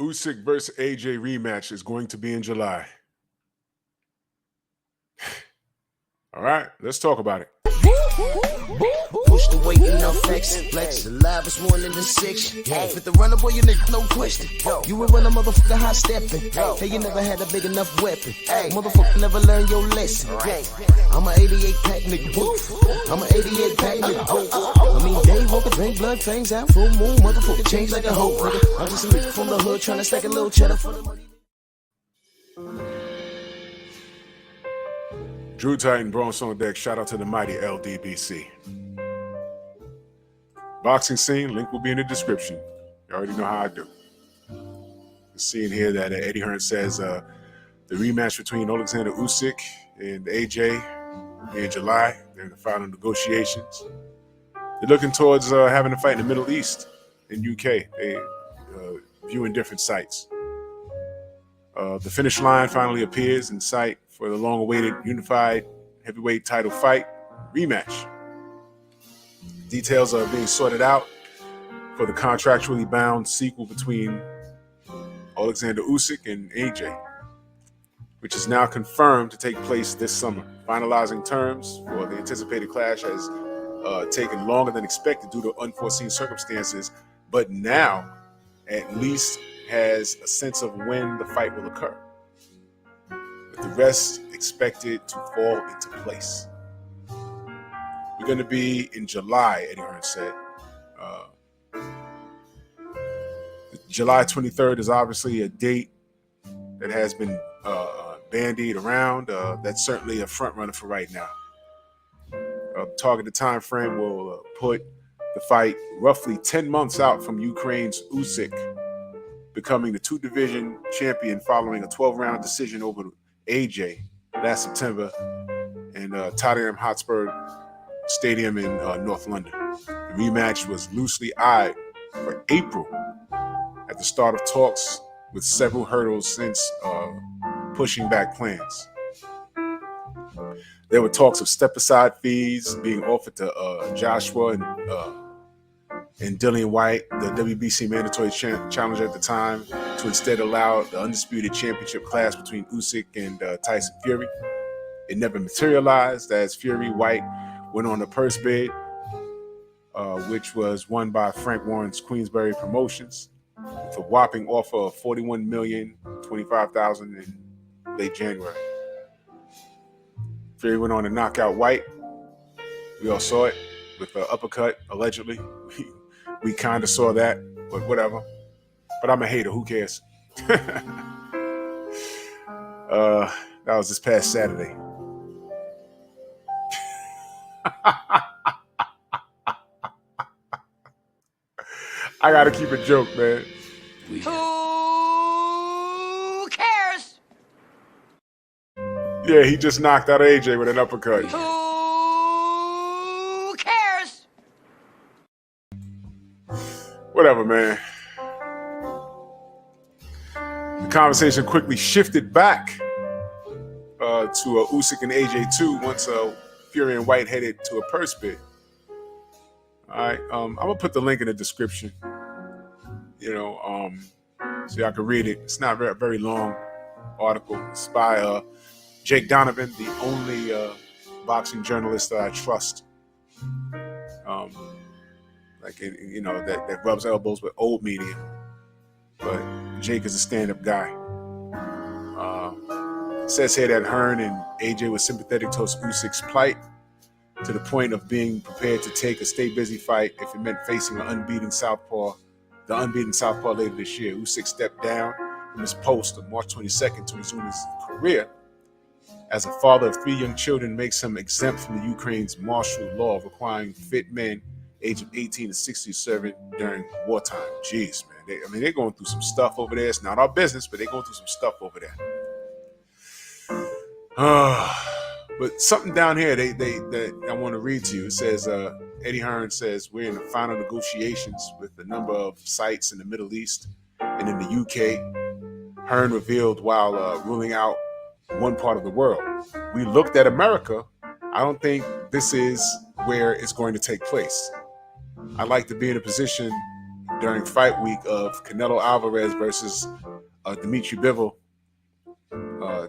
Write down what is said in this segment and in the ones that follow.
Usyk versus AJ rematch is going to be in July. All right, let's talk about it. Push the weight in no flex. Flex alive is 1 in the 6. With the runner boy, you nigga, no question. You will run a motherfucker high stepping. Hey, you never had a big enough weapon. Motherfucker never learned your lesson. I'm an 88 pack nigga. I'm an 88 pack nigga. I mean, day walker, drink blood, fangs out, full moon, motherfucker change like a hoe. I'm just a nigga from the hood trying to stack a little cheddar for the money. Drew Titan, Bronx on deck. Shout out to the mighty LDBC. Boxing scene, link will be in the description. You already know how I do. Seeing here that Eddie Hearn says the rematch between Alexander Usyk and AJ will be in July. They're in the final negotiations. They're looking towards having a fight in the Middle East, in UK. They viewing different sites. The finish line finally appears in sight for the long-awaited unified heavyweight title fight rematch. Details are being sorted out for the contractually bound sequel between Alexander Usyk and AJ, which is now confirmed to take place this summer. Finalizing terms for the anticipated clash has taken longer than expected due to unforeseen circumstances, but now at least has a sense of when the fight will occur, with the rest expected to fall into place. We're going to be in July, Eddie Hearn said. July 23rd is obviously a date that has been bandied around. That's certainly a front runner for right now. Targeted time frame will put the fight roughly 10 months out from Ukraine's Usyk becoming the two-division champion following a 12-round decision over AJ last September in Tottenham Hotspur Stadium in North London. The rematch was loosely eyed for April at the start of talks, with several hurdles since pushing back plans. There were talks of step-aside fees being offered to Joshua and Dillian White, the WBC mandatory challenger at the time, to instead allow the undisputed championship clash between Usyk and Tyson Fury. It never materialized as Fury White went on a purse bid, which was won by Frank Warren's Queensberry Promotions, with a whopping offer of $41,025,000 in late January. Fury went on to knock out White. We all saw it with an uppercut, allegedly. We kind of saw that, but whatever. But I'm a hater. Who cares? That was this past Saturday. I gotta keep a joke, man. Who cares? Yeah, he just knocked out AJ with an uppercut. Who cares? Whatever, man. The conversation quickly shifted back to Usyk and AJ too once Fury and White headed to a purse bid. All right, I'm gonna put the link in the description. So y'all can read it. It's not a very long article. It's by Jake Donovan, the only boxing journalist that I trust. That rubs elbows with old media. But Jake is a stand-up guy. It says here that Hearn and AJ were sympathetic towards Usyk's plight, to the point of being prepared to take a stay busy fight if it meant facing the unbeaten Southpaw later this year. Usyk stepped down from his post on March 22nd to resume his career as a father of 3 young children, makes him exempt from the Ukraine's martial law requiring fit men aged 18 to 60 serving during wartime. Jeez, man. They're going through some stuff over there. It's not our business, but they're going through some stuff over there. But something down here that I want to read to you. It says, Eddie Hearn says, we're in the final negotiations with a number of sites in the Middle East and in the UK. Hearn revealed while ruling out one part of the world. We looked at America. I don't think this is where it's going to take place. I'd like to be in a position during fight week of Canelo Alvarez versus Dimitri Bivol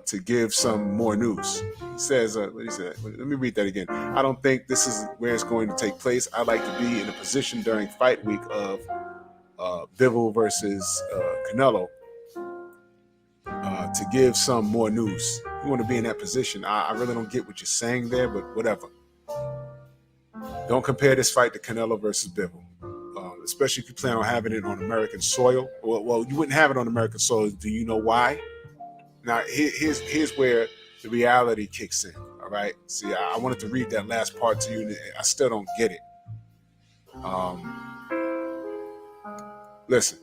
to give some more news. He says, what he said, let me read that again. I don't think this is where it's going to take place. I'd like to be in a position during fight week of Bivol versus Canelo to give some more news. You want to be in that position. I really don't get what you're saying there, but whatever. Don't compare this fight to Canelo versus Bivol, especially if you plan on having it on American soil. Well, you wouldn't have it on American soil. Do you know why? Now, here's where the reality kicks in, all right? See, I wanted to read that last part to you, and I still don't get it. Listen,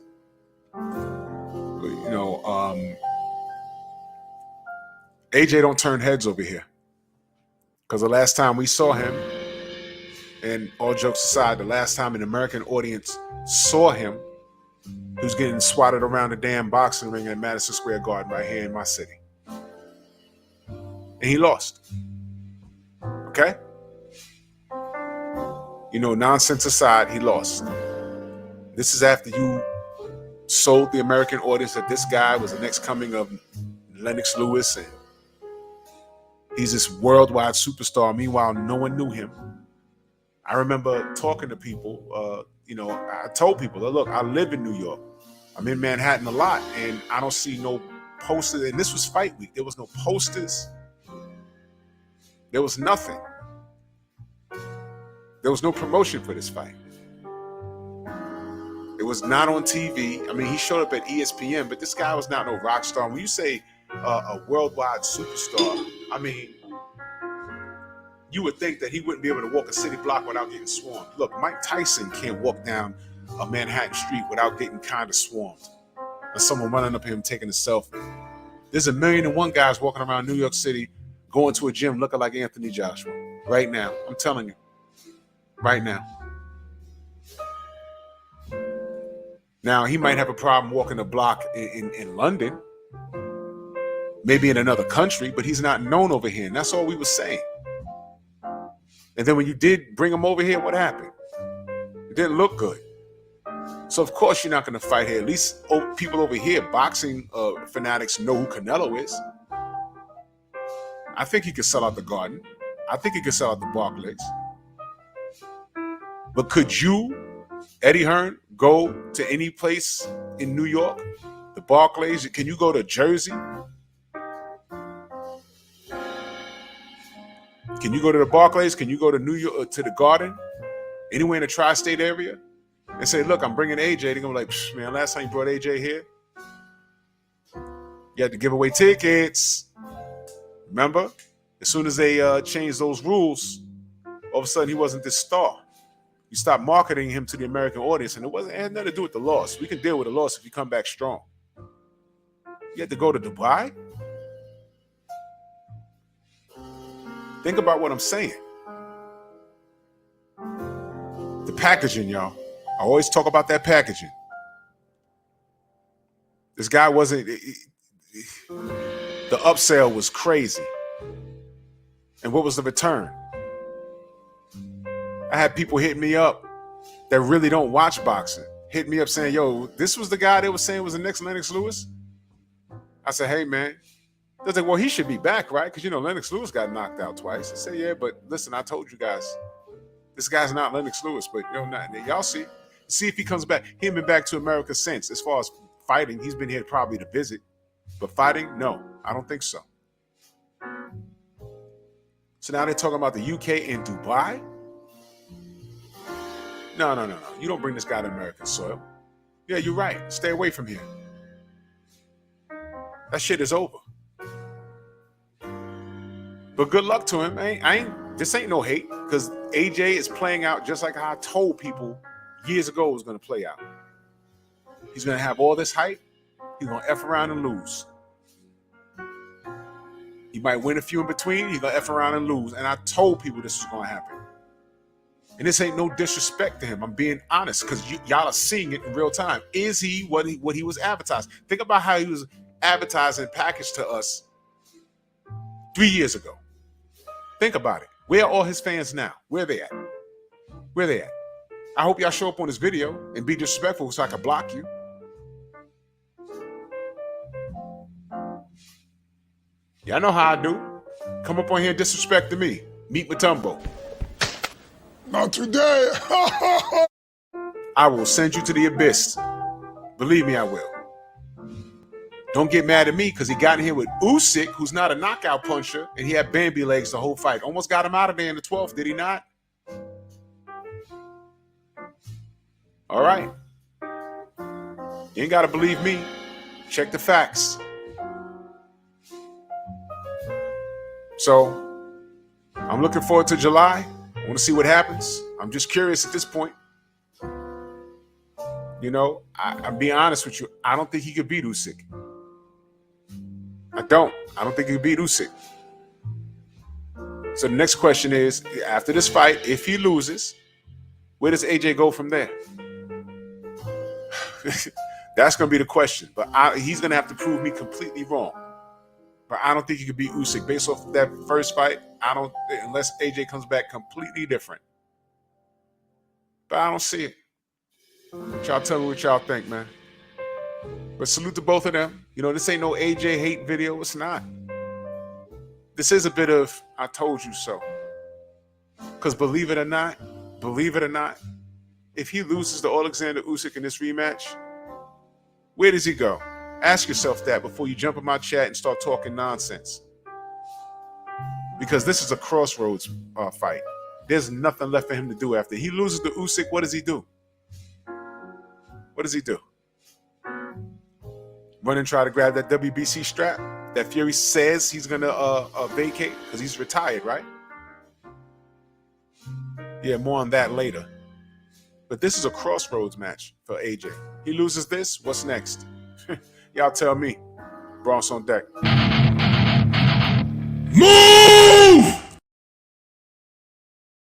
AJ don't turn heads over here. Because the last time we saw him, and all jokes aside, the last time an American audience saw him, he was getting swatted around the damn boxing ring at Madison Square Garden right here in my city. And he lost. Okay? Nonsense aside, he lost. This is after you sold the American audience that this guy was the next coming of Lennox Lewis, and he's this worldwide superstar. Meanwhile, no one knew him. I remember talking to people, I told people, look, I live in New York. I'm in Manhattan a lot, and I don't see no posters. And this was fight week. There was no posters. There was nothing. There was no promotion for this fight. It was not on TV. I mean, he showed up at ESPN, but this guy was not no rock star. When you say a worldwide superstar, I mean, you would think that he wouldn't be able to walk a city block without getting swarmed. Look, Mike Tyson can't walk down a Manhattan street without getting kind of swarmed. Or someone running up him taking a selfie. There's 1,000,001 guys walking around New York City going to a gym looking like Anthony Joshua. Right now. I'm telling you. Right now. Now, he might have a problem walking the block in London. Maybe in another country, but he's not known over here. And that's all we were saying. And then when you did bring him over here, what happened? It didn't look good. So, of course, you're not going to fight here. At least people over here, boxing fanatics, know who Canelo is. I think he could sell out the Garden. I think he could sell out the Barclays. But could you, Eddie Hearn, go to any place in New York? The Barclays? Can you go to Jersey? Can you go to the Barclays? Can you go to New York, to the Garden? Anywhere in the tri-state area? And say, look, I'm bringing AJ. They're going to be like, man, last time you brought AJ here, you had to give away tickets. Remember? As soon as they changed those rules, all of a sudden he wasn't this star. You stopped marketing him to the American audience, and it had nothing to do with the loss. We can deal with the loss if you come back strong. You had to go to Dubai? Think about what I'm saying. The packaging, y'all. I always talk about that packaging. This guy wasn't... The upsell was crazy. And what was the return? I had people hit me up that really don't watch boxing. Hit me up saying, yo, this was the guy they were saying was the next Lennox Lewis? I said, hey, man. They're like, well, he should be back, right? Because, Lennox Lewis got knocked out twice. I said, yeah, but listen, I told you guys, this guy's not Lennox Lewis, but y'all see if he comes back. He ain't been back to America since. As far as fighting, he's been here probably to visit. But fighting, no, I don't think so. So now they're talking about the UK and Dubai? No. You don't bring this guy to American soil. Yeah, you're right. Stay away from here. That shit is over. But good luck to him. This ain't no hate, because AJ is playing out just like how I told people years ago it was going to play out. He's going to have all this hype. He's going to F around and lose. He might win a few in between. He's going to F around and lose. And I told people this was going to happen. And this ain't no disrespect to him. I'm being honest, because y'all are seeing it in real time. Is he what he was advertised? Think about how he was advertised and packaged to us 3 years ago. Think about it. Where are all his fans now? Where are they at? I hope y'all show up on this video and be disrespectful so I can block you. Y'all know how I do. Come up on here disrespecting me. Meet Matumbo. Not today. I will send you to the abyss. Believe me, I will. Don't get mad at me because he got in here with Usyk, who's not a knockout puncher, and he had Bambi legs the whole fight. Almost got him out of there in the 12th, did he not? All right. You ain't got to believe me. Check the facts. So, I'm looking forward to July. I want to see what happens. I'm just curious at this point. You know, I'm being honest with you. I don't think he could beat Usyk. I don't think he could beat Usyk. So the next question is, after this fight, if he loses, where does AJ go from there? That's going to be the question. But he's going to have to prove me completely wrong. But I don't think he could beat Usyk. Based off that first fight, unless AJ comes back completely different. But I don't see it. Y'all tell me what y'all think, man. But salute to both of them. You know, this ain't no AJ hate video. It's not. This is a bit of I told you so. Because believe it or not, if he loses to Alexander Usyk in this rematch, where does he go? Ask yourself that before you jump in my chat and start talking nonsense. Because this is a crossroads fight. There's nothing left for him to do after. He loses to Usyk, what does he do? What does he do? Run and try to grab that WBC strap that Fury says he's going to vacate because he's retired, right? Yeah, more on that later. But this is a crossroads match for AJ. He loses this, what's next? Y'all tell me. Bronx on deck.